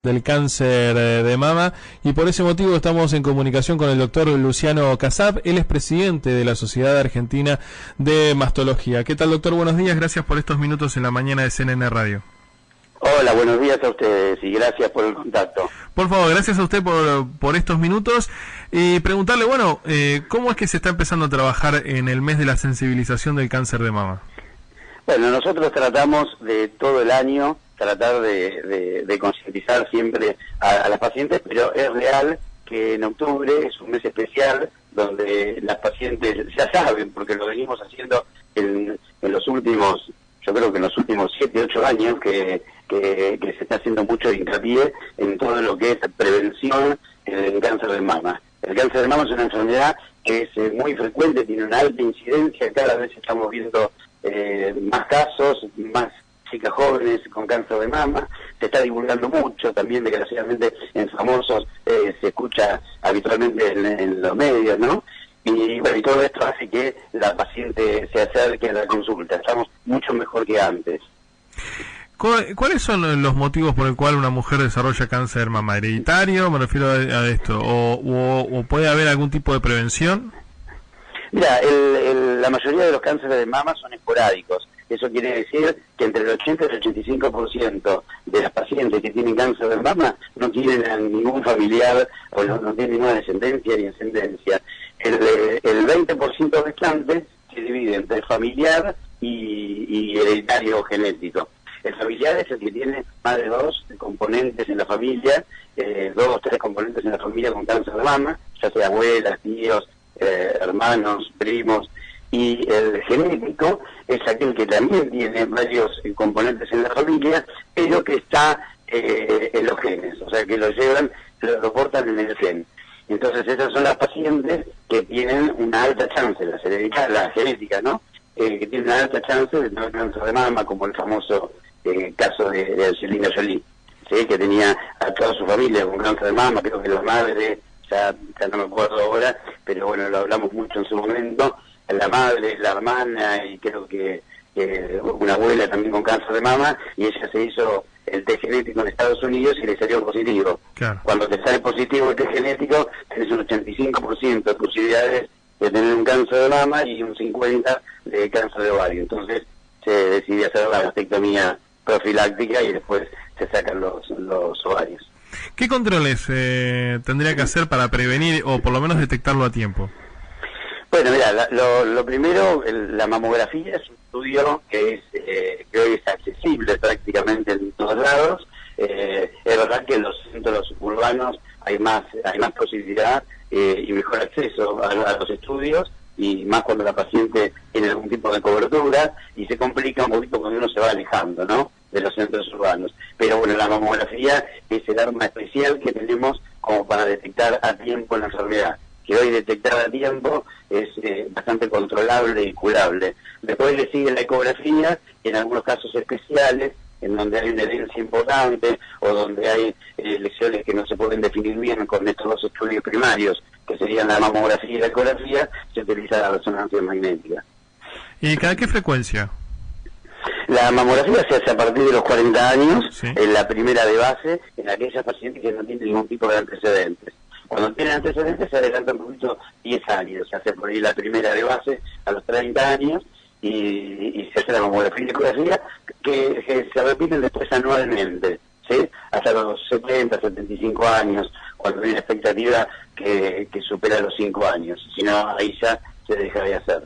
del cáncer de mama, y por ese motivo estamos en comunicación con el doctor Luciano Casap. Él es presidente de la Sociedad Argentina de Mastología. ¿Qué tal, doctor? Buenos días, gracias por estos minutos en la mañana de CNN Radio. Hola, buenos días a ustedes y gracias por el contacto. Por favor, gracias a usted por estos minutos y preguntarle, bueno, ¿cómo es que se está empezando a trabajar en el mes de la sensibilización del cáncer de mama? Bueno, nosotros tratamos de todo el año tratar de concientizar siempre a las pacientes, pero es real que en octubre es un mes especial donde las pacientes ya saben, porque lo venimos haciendo en los últimos, yo creo que en los últimos 7, 8 años que se está haciendo mucho hincapié en todo lo que es prevención del cáncer de mama. El cáncer de mama es una enfermedad que es muy frecuente, tiene una alta incidencia, cada vez estamos viendo más casos, más chicas jóvenes con cáncer de mama, se está divulgando mucho, también desgraciadamente en famosos se escucha habitualmente en los medios, ¿no? Y bueno, y todo esto hace que la paciente se acerque a la consulta, estamos mucho mejor que antes. ¿Cuáles son los motivos por el cual una mujer desarrolla cáncer de mama? ¿Hereditario? Me refiero a esto. ¿O puede haber algún tipo de prevención? Mira, la mayoría de los cánceres de mama son esporádicos. Eso quiere decir que entre el 80 y el 85% de las pacientes que tienen cáncer de mama no tienen a ningún familiar o no tienen ninguna descendencia ni ascendencia. El 20% restante se divide entre familiar y hereditario o genético. El familiar es el que tiene más de 2 componentes en la familia, 2 o 3 componentes en la familia con cáncer de mama, ya sea abuelas, tíos, hermanos, primos. Y el genético es aquel que también tiene varios componentes en la familia, pero que está en los genes, o sea que lo llevan, lo portan en el gen. Entonces esas son las pacientes que tienen una alta chance, la genética, ¿no? Que tienen una alta chance de tener cáncer de mama, como el famoso caso de Angelina Jolie, ¿sí? Que tenía a toda su familia con cáncer de mama, creo que la madre, ya no me acuerdo ahora, pero bueno, lo hablamos mucho en su momento, la madre, la hermana y creo que una abuela también con cáncer de mama, y ella se hizo el test genético en Estados Unidos y le salió positivo. Claro. Cuando te sale positivo el test genético, tenés un 85% de posibilidades de tener un cáncer de mama y un 50% de cáncer de ovario. Entonces se decidió hacer la mastectomía profiláctica y después se sacan los ovarios. ¿Qué controles tendría que hacer para prevenir o por lo menos detectarlo a tiempo? Bueno, mira, lo primero, la mamografía es un estudio que hoy es accesible prácticamente en todos lados. Es verdad que en los centros urbanos hay más posibilidad y mejor acceso a los estudios, y más cuando la paciente tiene algún tipo de cobertura, y se complica un poquito cuando uno se va alejando, ¿no?, de los centros urbanos. Pero bueno, la mamografía es el arma especial que tenemos como para detectar a tiempo la enfermedad, que hoy detectar a tiempo es bastante controlable y curable. Después le sigue la ecografía, y en algunos casos especiales, en donde hay una herencia importante o donde hay lesiones que no se pueden definir bien con estos 2 estudios primarios, que serían la mamografía y la ecografía, se utiliza la resonancia magnética. ¿Y cada qué frecuencia? La mamografía se hace a partir de los 40 años, ¿sí? En la primera de base, en aquellas pacientes que no tienen ningún tipo de antecedentes. Cuando tienen antecedentes se adelanta un poquito 10 años, se hace por ahí la primera de base a los 30 años y se hace la mamografía y la ecografía que se repiten después anualmente, ¿sí? Hasta los 70, 75 años, cuando hay una expectativa que supera los 5 años, si no ahí ya se deja de hacer.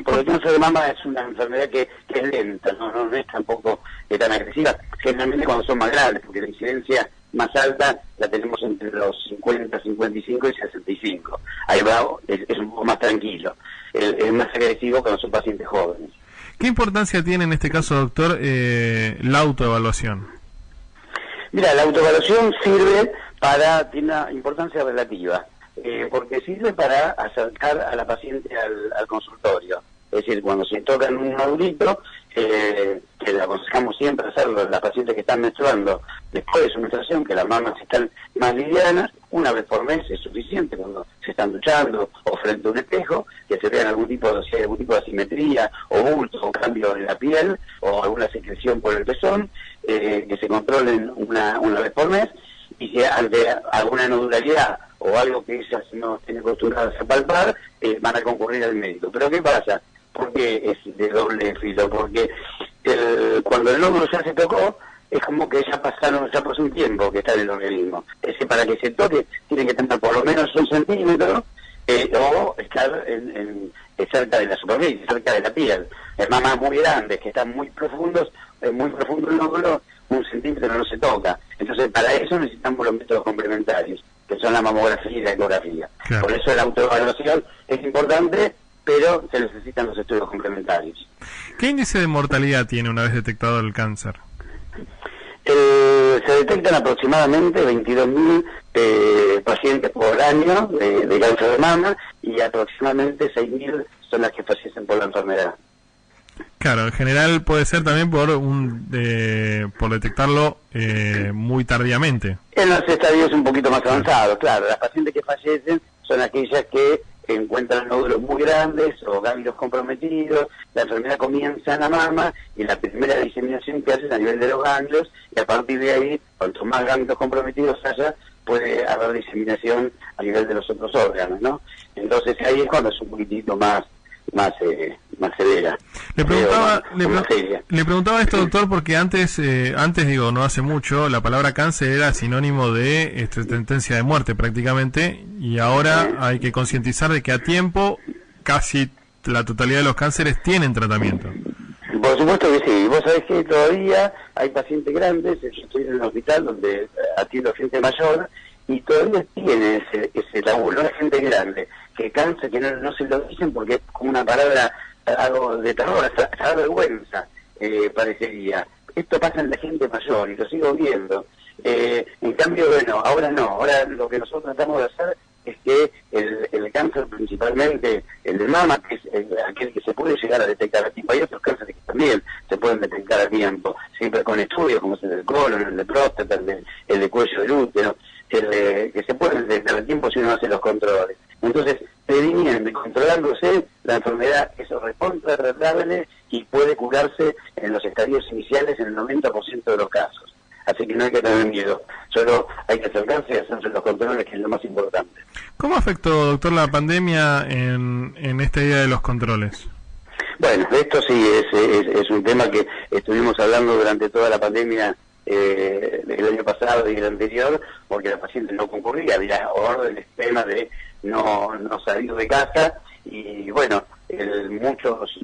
Porque el cáncer de mama es una enfermedad que es lenta, no es tampoco tan agresiva, generalmente cuando son más grandes, porque la incidencia más alta la tenemos entre los 50, 55 y 65. Ahí va, es un poco más tranquilo. Es más agresivo cuando son pacientes jóvenes. ¿Qué importancia tiene en este caso, doctor, la autoevaluación? Mira, la autoevaluación tiene una importancia relativa, porque sirve para acercar a la paciente al consultorio. Es decir, cuando se tocan un nodulito, que le aconsejamos siempre hacerlo a las pacientes que están menstruando después de su menstruación, que las mamas están más livianas, una vez por mes es suficiente cuando se están duchando o frente a un espejo, que se vean si hay algún tipo de asimetría o bulto o cambio en la piel o alguna secreción por el pezón, que se controlen una vez por mes, y si ante alguna nodularidad o algo que ellas no estén acostumbradas a palpar, van a concurrir al médico. Pero ¿qué pasa? Porque es de doble filo, porque cuando el nódulo ya se tocó, es como que ya pasó un tiempo que está en el organismo. Es que para que se toque, tiene que tener por lo menos 1 centímetro, o estar cerca de la superficie, cerca de la piel. En mamas muy grandes, que están muy profundos, muy profundo el nódulo, 1 centímetro no se toca. Entonces, para eso necesitamos los métodos complementarios, que son la mamografía y la ecografía. Claro. Por eso la autoevaluación es importante, pero se necesitan los estudios complementarios. ¿Qué índice de mortalidad tiene una vez detectado el cáncer? Se detectan aproximadamente 22.000 pacientes por año de cáncer de mama, y aproximadamente 6.000 son las que fallecen por la enfermedad. Claro, en general puede ser también por detectarlo muy tardíamente. En los estadios un poquito más avanzados, claro. Las pacientes que fallecen son aquellas que encuentran nódulos muy grandes o ganglios comprometidos. La enfermedad comienza en la mama y la primera diseminación que hacen a nivel de los ganglios, y a partir de ahí, cuanto más ganglios comprometidos haya, puede haber diseminación a nivel de los otros órganos, ¿no? Entonces ahí es cuando es un poquitito más severa. Le preguntaba esto, doctor, porque antes digo, no hace mucho, la palabra cáncer era sinónimo de sentencia de muerte prácticamente, y ahora hay que concientizar de que a tiempo casi la totalidad de los cánceres tienen tratamiento. Por supuesto que sí. Vos sabés que todavía hay pacientes grandes. Yo estoy en el hospital donde atiendo gente mayor, y todavía tiene ese tabú, ¿no? La gente grande que cáncer, que no se lo dicen porque es como una palabra, algo de terror, hasta vergüenza, parecería. Esto pasa en la gente mayor y lo sigo viendo. En cambio, bueno, ahora no. Ahora lo que nosotros tratamos de hacer es que el cáncer, principalmente el de mama, que es aquel que se puede llegar a detectar a tiempo. Hay otros cánceres que también se pueden detectar a tiempo, siempre con estudios como es el del colon, el de próstata, el de cuello del útero, que se pueden detectar a tiempo si uno hace los controles. Entonces, previniendo y controlándose, la enfermedad es recontra tratable y puede curarse en los estadios iniciales en el 90% de los casos. Así que no hay que tener miedo, solo hay que acercarse y hacerse los controles, que es lo más importante. ¿Cómo afectó, doctor, la pandemia en esta idea de los controles? Bueno, esto sí es un tema que estuvimos hablando durante toda la pandemia del año pasado y el anterior, porque la paciente no concurría, había órdenes, temas de no salir de casa, y bueno, muchos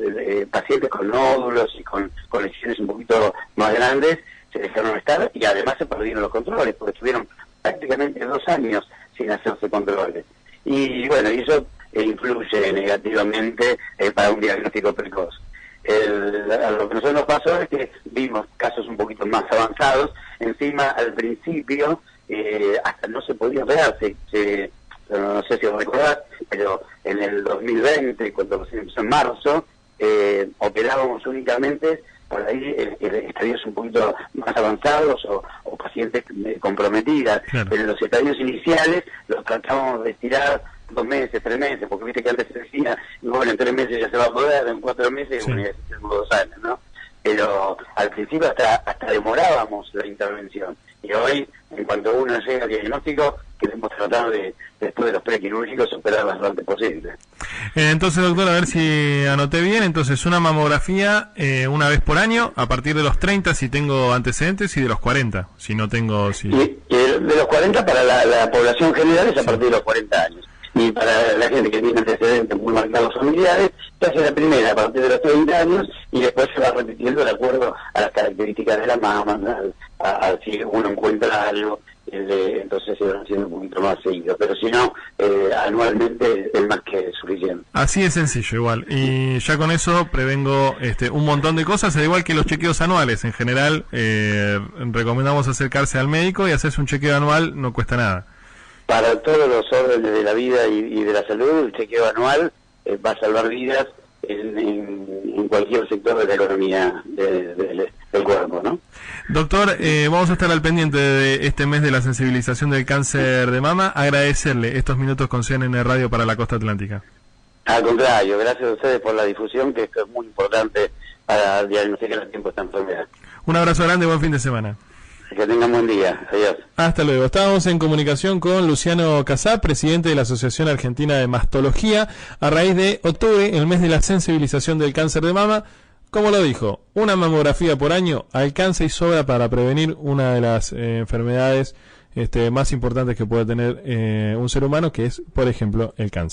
pacientes con nódulos y con lesiones un poquito más grandes se dejaron estar, y además se perdieron los controles, porque estuvieron prácticamente 2 años sin hacerse controles. Y bueno, y eso influye negativamente para un diagnóstico precoz. Lo que nosotros nos pasó es que vimos casos un poquito más avanzados. Encima, al principio, hasta no se podía operar. No sé si lo recordás, pero en el 2020, cuando se empezó en marzo, operábamos únicamente por ahí estadios un poquito más avanzados o pacientes comprometidas. Claro. Pero en los estadios iniciales los tratábamos de estirar 2 meses, 3 meses, porque viste que antes se decía, bueno, en 3 meses ya se va a poder, en 4 meses, sí. Bueno, ya tenemos 2 años, ¿no? Pero al principio hasta demorábamos la intervención. Y hoy, en cuanto uno llega al diagnóstico, queremos tratar de, después de los prequirúrgicos, operar lo antes posible. Entonces, doctor, a ver si anoté bien. Entonces, una mamografía una vez por año, a partir de los 30 si tengo antecedentes, y de los 40 si no tengo... Si... Y de los 40 para la población general es a partir de los 40 años. Y para la gente que tiene antecedentes muy marcados familiares, se hace la primera a partir de los 30 años, y después se va repitiendo de acuerdo a las características de la mama, si uno encuentra algo, entonces se van haciendo un poquito más seguido. Pero si no, anualmente es más que suficiente. Así de sencillo, igual. Y ya con eso prevengo un montón de cosas, al igual que los chequeos anuales. En general, recomendamos acercarse al médico y hacerse un chequeo anual, no cuesta nada. Para todos los órdenes de la vida y de la salud, el chequeo anual va a salvar vidas en cualquier sector de la economía del cuerpo, ¿no? Doctor, vamos a estar al pendiente de este mes de la sensibilización del cáncer de mama. Agradecerle estos minutos con CNN Radio para la Costa Atlántica. Al contrario, gracias a ustedes por la difusión, que esto es muy importante para diagnosticar a tiempo esta enfermedad. Un abrazo grande, buen fin de semana. Que tengan buen día. Adiós. Hasta luego. Estábamos en comunicación con Luciano Casap, presidente de la Asociación Argentina de Mastología, a raíz de octubre, el mes de la sensibilización del cáncer de mama. Como lo dijo, una mamografía por año alcanza y sobra para prevenir una de las enfermedades más importantes que puede tener un ser humano, que es, por ejemplo, el cáncer.